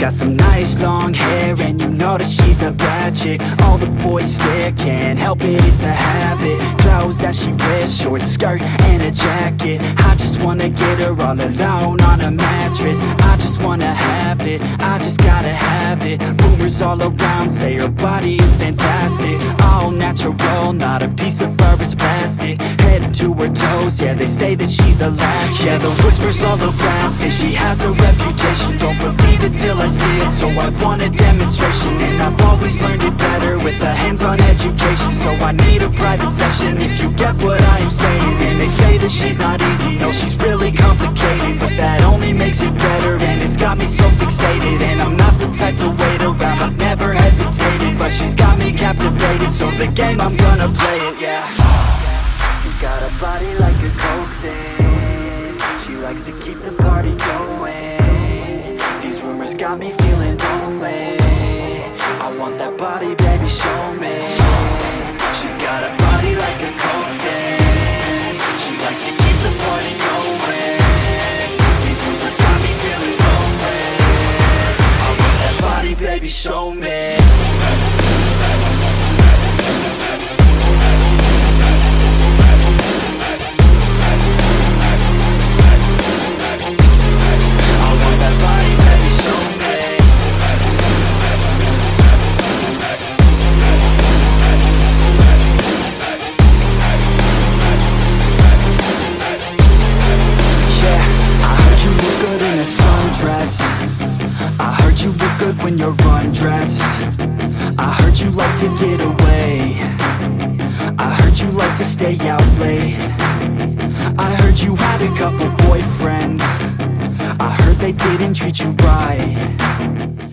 got some nice long hair, and you know that she's a bad chick. All the boys stare, can't help it, it's a habit. Clothes that she wears, short skirt and a jacket. I just wanna get her all alone on a mattress. I just wanna have it, I just gotta have it. Rumors all around say her body is fantastic. All natural, not a piece of fur is plastic. Head to her toes, yeah, they say that she's a latch. Yeah, the whispers all around say she has a reputation. Don't believe it till I see it, so I want a demonstration. And I've always learned it better with a hands-on education. So I need a private session if you get what I am saying. And they say that she's not easy, no, she's really complicated, but that only makes it better, and it's got me so fixated. And I'm not the type to wait around, I've never hesitated, but she's got me captivated, so the game, I'm gonna play it, yeah. She's got a body like a coke thing, she likes to keep the party going. These rumors got me feeling lonely, I want that body, baby, show me. She's got a body like a coke thing, she likes to keep the party going. These rumors got me feeling lonely, I want that body, baby, show me. I heard you look good when you're undressed. I heard you like to get away. I heard you like to stay out late. I heard you had a couple boyfriends. I heard they didn't treat you right.